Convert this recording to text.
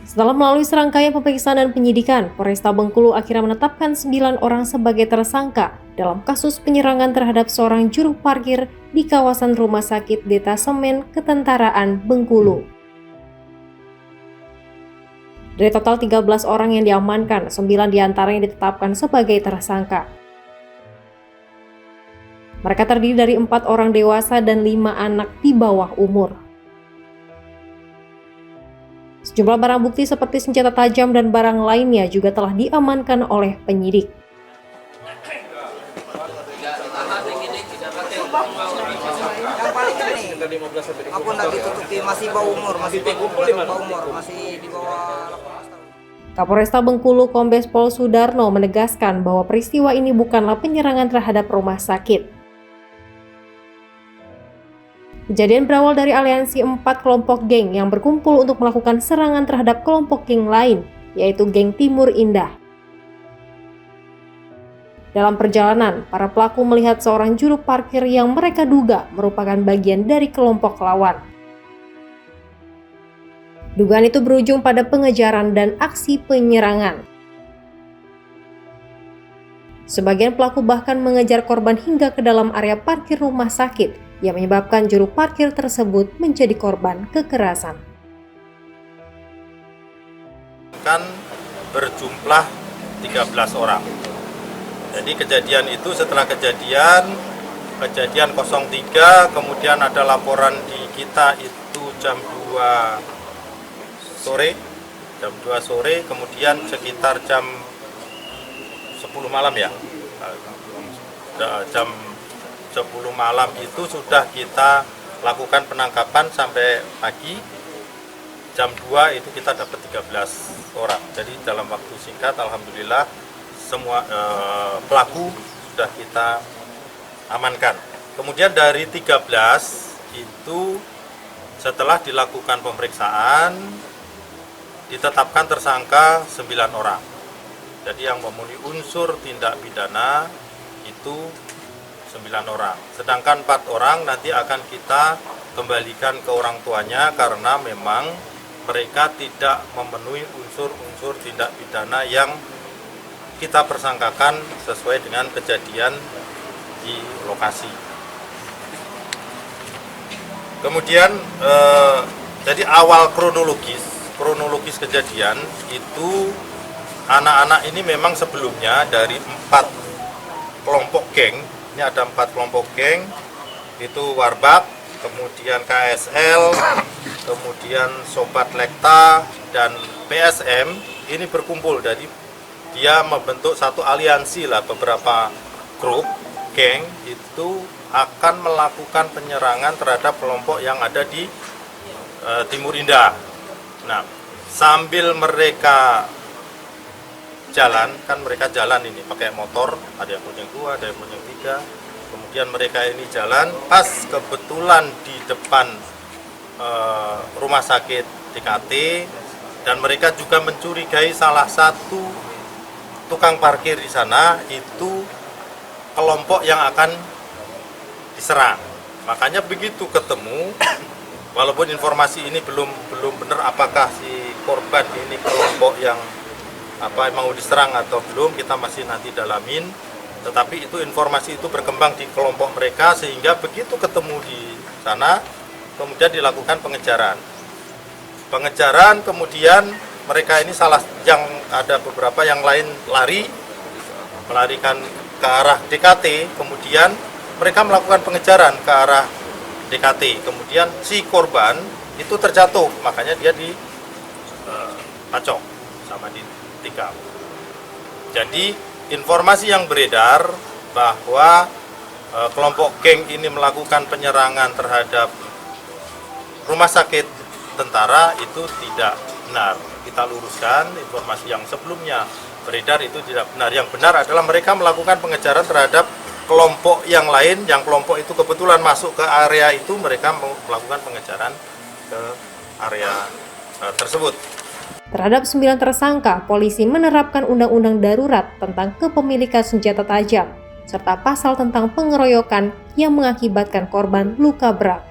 Setelah melalui serangkaian pemeriksaan dan penyidikan, Polresta Bengkulu akhirnya menetapkan 9 orang sebagai tersangka dalam kasus penyerangan terhadap seorang juru parkir di kawasan Rumah Sakit Detasemen Ketentaraan Bengkulu. Dari total 13 orang yang diamankan, 9 diantaranya ditetapkan sebagai tersangka. Mereka terdiri dari 4 orang dewasa dan 5 anak di bawah umur. Sejumlah barang bukti seperti senjata tajam dan barang lainnya juga telah diamankan oleh penyidik. Aku lagi tutupi masih bawah umur, masih di bawah 18 tahun. Kapolresta Bengkulu Kombes Pol Sudarno menegaskan bahwa peristiwa ini bukanlah penyerangan terhadap rumah sakit. Kejadian berawal dari aliansi 4 kelompok geng yang berkumpul untuk melakukan serangan terhadap kelompok geng lain, yaitu geng Timur Indah. Dalam perjalanan, para pelaku melihat seorang juru parkir yang mereka duga merupakan bagian dari kelompok lawan. Dugaan itu berujung pada pengejaran dan aksi penyerangan. Sebagian pelaku bahkan mengejar korban hingga ke dalam area parkir rumah sakit, yang menyebabkan juru parkir tersebut menjadi korban kekerasan. Kan berjumlah 13 orang. Jadi kejadian itu setelah kejadian 03, kemudian ada laporan di kita itu jam 2 sore, kemudian sekitar jam 10 malam ya. Jam 10 malam itu sudah kita lakukan penangkapan sampai pagi. Jam 2 itu kita dapat 13 orang. Jadi dalam waktu singkat alhamdulillah semua pelaku sudah kita amankan. Kemudian dari 13 itu setelah dilakukan pemeriksaan ditetapkan tersangka 9 orang. Jadi yang memenuhi unsur tindak pidana itu 9 orang, sedangkan 4 orang nanti akan kita kembalikan ke orang tuanya karena memang mereka tidak memenuhi unsur-unsur tindak pidana yang kita persangkakan sesuai dengan kejadian di lokasi. Kemudian jadi awal kronologis kejadian itu anak-anak ini memang sebelumnya dari 4 kelompok geng. Ini ada 4 kelompok geng, itu Warbak, kemudian KSL, kemudian Sobat Lekta, dan PSM. Ini berkumpul, jadi dia membentuk satu aliansi lah, beberapa grup geng itu akan melakukan penyerangan terhadap kelompok yang ada di Timur Indah. Nah, sambil mereka jalan, kan mereka jalan ini pakai motor, ada yang punya 2, ada yang punya 3. Kemudian mereka ini jalan, pas kebetulan di depan rumah sakit DKT, dan mereka juga mencurigai salah satu tukang parkir di sana itu kelompok yang akan diserang. Makanya begitu ketemu, walaupun informasi ini belum benar apakah si korban ini kelompok yang emang diserang atau belum, kita masih nanti dalamin, tetapi itu informasi itu berkembang di kelompok mereka sehingga begitu ketemu di sana kemudian dilakukan pengejaran kemudian mereka ini yang ada beberapa yang lain melarikan ke arah DKT, kemudian mereka melakukan pengejaran ke arah DKT, kemudian si korban itu terjatuh, makanya dia dipacok sama ditikam. Jadi informasi yang beredar bahwa kelompok geng ini melakukan penyerangan terhadap rumah sakit tentara itu tidak benar. Kita luruskan, informasi yang sebelumnya beredar itu tidak benar. Yang benar adalah mereka melakukan pengejaran terhadap kelompok yang lain, yang kelompok itu kebetulan masuk ke area itu, mereka melakukan pengejaran ke area tersebut. Terhadap 9 tersangka, polisi menerapkan undang-undang darurat tentang kepemilikan senjata tajam, serta pasal tentang pengeroyokan yang mengakibatkan korban luka berat.